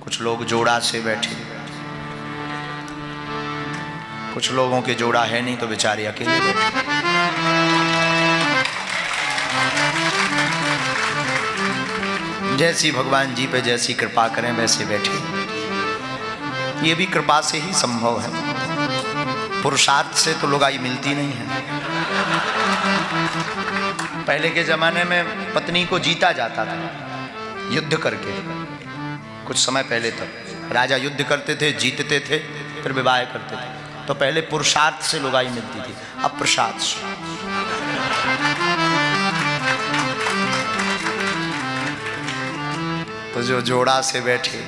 कुछ लोग जोड़ा से बैठे, कुछ लोगों के जोड़ा है नहीं तो बेचारे अकेले बैठे। जैसी भगवान जी पे जैसी कृपा करें वैसे बैठे। ये भी कृपा से ही संभव है, पुरुषार्थ से तो लुगाई मिलती नहीं है। पहले के जमाने में पत्नी को जीता जाता था युद्ध करके। कुछ समय पहले तक राजा युद्ध करते थे, जीतते थे, फिर विवाह करते थे। तो पहले पुरुषार्थ से लुगाई मिलती थी, अब प्रसाद से। तो जो जोड़ा से बैठे,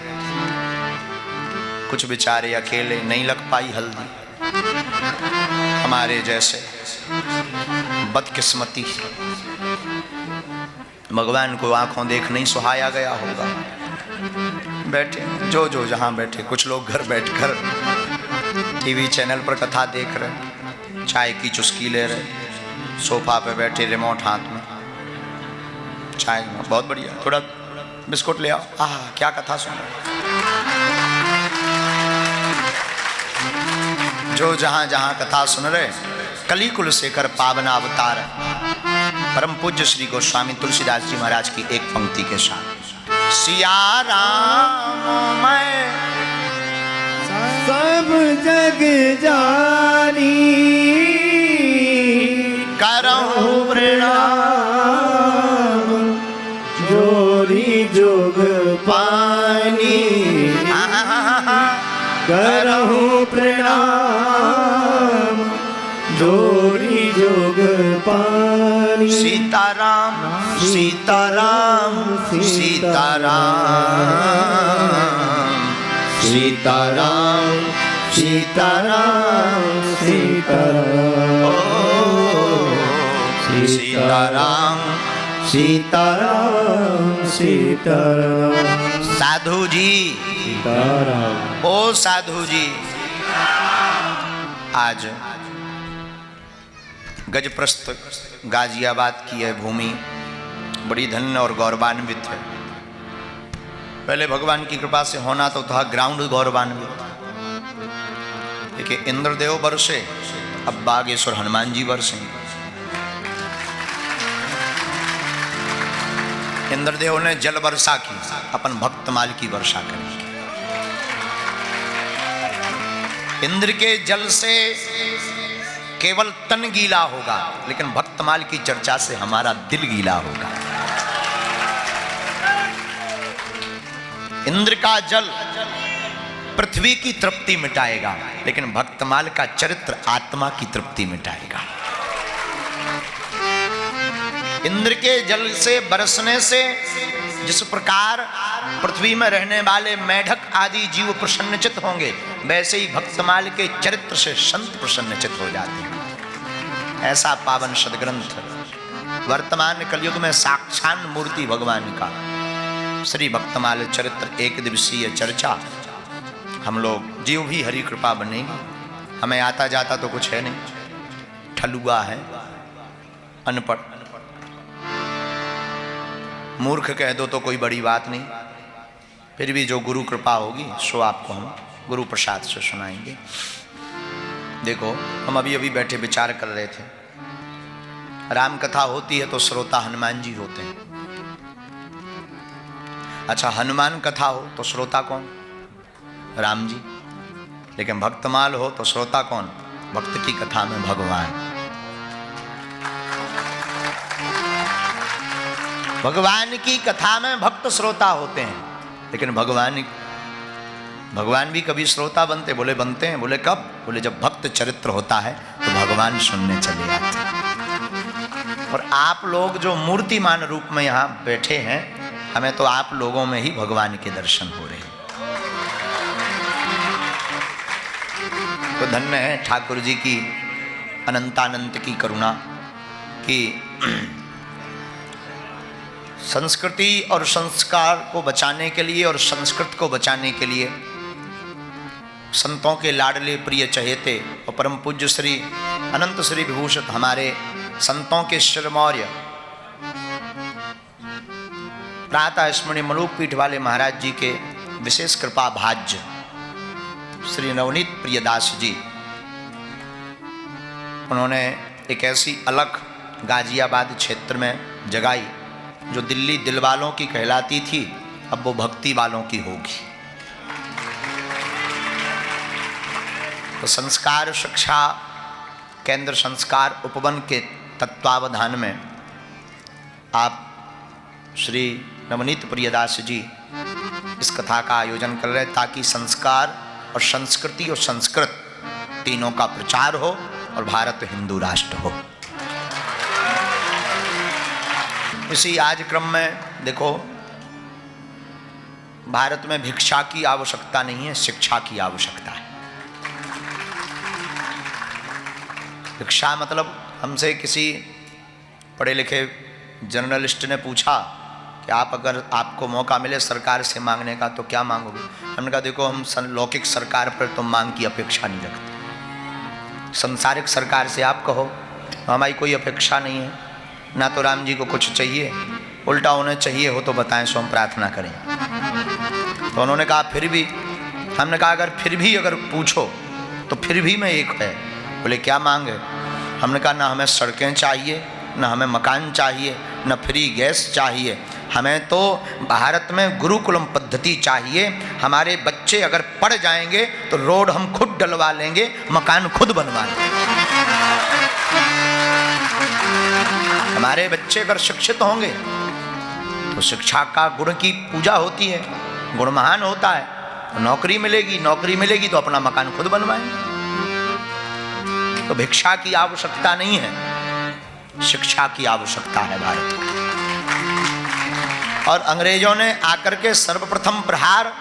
कुछ बेचारे अकेले, नहीं लग पाई हल्दी, हमारे जैसे बदकिस्मती, भगवान को आंखों देख नहीं सुहाया गया होगा, बैठे जो जो जहां बैठे। कुछ लोग घर बैठकर टीवी चैनल पर कथा देख रहे, चाय की चुस्की ले रहे, सोफा पे बैठे, रिमोट हाथ में, चाय बहुत बढ़िया, थोड़ा बिस्कुट ले आओ, आह क्या कथा सुन रहे। जो जहां जहां कथा सुन रहे, कलिकुल शेखर पावना अवतार परम पूज्य श्री गोस्वामी तुलसीदास जी महाराज की एक पंक्ति के साथ। सिया राम मैं सब जग जानी, करऊं प्रणाम, जोरी जोग पानी, करहूं प्रणाम, जोरी जोग पानी। सीताराम सीताराम सीताराम सीताराम सीताराम सीताराम सीताराम सीताराम सीताराम। साधु जी, सीताराम। ओ साधु जी, आज गजप्रस्थ गाजियाबाद की यह भूमि बड़ी धन्य और गौरवान्वित है। पहले भगवान की कृपा से होना तो था ग्राउंड गौरवान्वित। देखिए इंद्रदेव बरसे, अब बागेश्वर हनुमान जी बरसेंगे। इंद्रदेव ने जल वर्षा की, अपन भक्तमाल की वर्षा करेंगे। इंद्र के जल से केवल तन गीला होगा, लेकिन भक्तमाल की चर्चा से हमारा दिल गीला होगा। इंद्र का जल पृथ्वी की तृप्ति मिटाएगा, लेकिन भक्तमाल का चरित्र आत्मा की तृप्ति मिटाएगा। इंद्र के जल से बरसने से जिस प्रकार पृथ्वी में रहने वाले मेढक आदि जीव प्रसन्नचित होंगे, वैसे ही भक्तमाल के चरित्र से संत प्रसन्नचित हो जाते हैं। ऐसा पावन सदग्रंथ वर्तमान कलयुग में साक्षात मूर्ति भगवान का श्री भक्तमाल चरित्र एक दिवसीय चर्चा। हम लोग जीव भी हरि कृपा बनेगी। हमें आता जाता तो कुछ है नहीं, ठलुआ है, अनपढ़, मूर्ख कह दो तो कोई बड़ी बात नहीं। फिर भी जो गुरु कृपा होगी सो आपको हम गुरु प्रसाद से सुनाएंगे। देखो हम अभी अभी बैठे विचार कर रहे थे, राम कथा होती है तो श्रोता हनुमान जी होते हैं। अच्छा, हनुमान कथा हो तो श्रोता कौन? राम जी। लेकिन भक्तमाल हो तो श्रोता कौन? भक्त की कथा में भगवान। भगवान की कथा में भक्त श्रोता होते हैं, लेकिन भगवान भी कभी श्रोता बनते? बोले बनते हैं। बोले कब? बोले जब भक्त चरित्र होता है तो भगवान सुनने चले आते हैं। और आप लोग जो मूर्तिमान रूप में यहाँ बैठे हैं, हमें तो आप लोगों में ही भगवान के दर्शन हो रहे हैं। तो धन्य है ठाकुर जी की अनंतानंत की करुणा कि संस्कृति और संस्कार को बचाने के लिए और संस्कृत को बचाने के लिए संतों के लाडले प्रिय चहेते और परम पूज्य श्री अनंत श्री विभूषित हमारे संतों के शिरमौर्य प्रातः स्मरणीय मलूक पीठ वाले महाराज जी के विशेष कृपा भाज्य श्री नवनीत प्रियदास जी, उन्होंने एक ऐसी अलख गाजियाबाद क्षेत्र में जगाई जो दिल्ली दिलवालों की कहलाती थी, अब वो भक्ति वालों की होगी। तो संस्कार शिक्षा केंद्र संस्कार उपवन के तत्वावधान में आप श्री नवनीत प्रियदास जी इस कथा का आयोजन कर रहे हैं, ताकि संस्कार और संस्कृति और संस्कृत तीनों का प्रचार हो और भारत हिंदू राष्ट्र हो। इसी आज क्रम में देखो, भारत में भिक्षा की आवश्यकता नहीं है, शिक्षा की आवश्यकता है। भिक्षा मतलब हमसे किसी पढ़े लिखे जर्नलिस्ट ने पूछा कि आप अगर आपको मौका मिले सरकार से मांगने का तो क्या मांगोगे? हमने कहा देखो, हम लौकिक सरकार पर तो मांग की अपेक्षा नहीं रखते, संसारिक सरकार से आप कहो, हमारी कोई अपेक्षा नहीं है। ना तो राम जी को कुछ चाहिए, उल्टा उन्हें चाहिए हो तो बताएं, सो हम प्रार्थना करें। तो उन्होंने कहा फिर भी, हमने कहा अगर फिर भी अगर पूछो तो फिर भी मैं एक है। बोले क्या मांगे? हमने कहा ना हमें सड़कें चाहिए, ना हमें मकान चाहिए, ना फ्री गैस चाहिए, हमें तो भारत में गुरुकुलम पद्धति चाहिए। हमारे बच्चे अगर पढ़ जाएंगे तो रोड हम खुद डलवा लेंगे, मकान खुद बनवा लेंगे। हमारे बच्चे अगर शिक्षित होंगे तो शिक्षा का गुण की पूजा होती है, गुण महान होता है, तो नौकरी मिलेगी, नौकरी मिलेगी तो अपना मकान खुद बनवाएंगे। तो भिक्षा की आवश्यकता नहीं है, शिक्षा की आवश्यकता है भारत को। और अंग्रेजों ने आकर के सर्वप्रथम प्रहार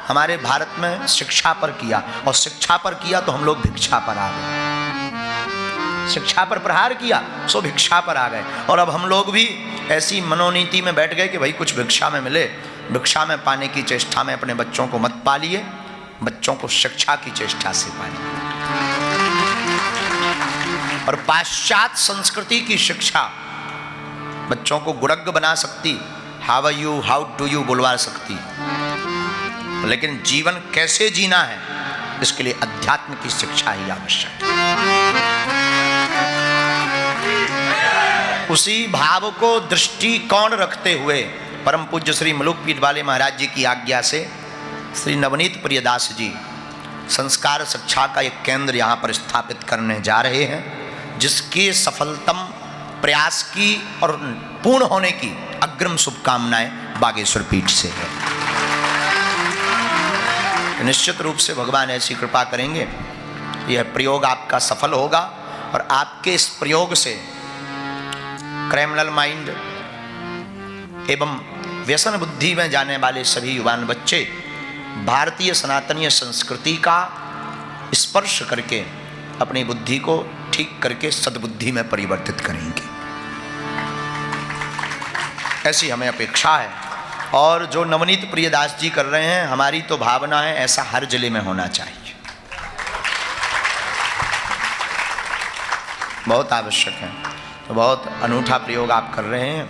हमारे भारत में शिक्षा पर किया, और शिक्षा पर किया तो हम लोग भिक्षा पर आ गए। शिक्षा पर प्रहार किया सो भिक्षा पर आ गए। और अब हम लोग भी ऐसी मनोनीति में बैठ गए कि भाई कुछ भिक्षा में मिले, भिक्षा में पाने की चेष्टा में अपने बच्चों को मत पालिए, बच्चों को शिक्षा की चेष्टा से पालिए। और पाश्चात्य संस्कृति की शिक्षा बच्चों को गुणज्ञ बना सकती, how are you, how do you बुलवा सकती, लेकिन जीवन कैसे जीना है इसके लिए अध्यात्म की शिक्षा ही आवश्यक है। उसी भाव को दृष्टिकोण रखते हुए परम पूज्य श्री मलुकपीठ वाले महाराज जी की आज्ञा से श्री नवनीत प्रियदास जी संस्कार शिक्षा का एक केंद्र यहाँ पर स्थापित करने जा रहे हैं, जिसके सफलतम प्रयास की और पूर्ण होने की अग्रिम शुभकामनाएं बागेश्वर पीठ से है। निश्चित रूप से भगवान ऐसी कृपा करेंगे, यह प्रयोग आपका सफल होगा और आपके इस प्रयोग से क्रिमिनल माइंड एवं व्यसन बुद्धि में जाने वाले सभी युवान बच्चे भारतीय सनातनीय संस्कृति का स्पर्श करके अपनी बुद्धि को ठीक करके सद्बुद्धि में परिवर्तित करेंगे, ऐसी हमें अपेक्षा है। और जो नवनीत प्रियदास जी कर रहे हैं, हमारी तो भावना है ऐसा हर जिले में होना चाहिए, बहुत आवश्यक है। तो बहुत अनूठा प्रयोग आप कर रहे हैं।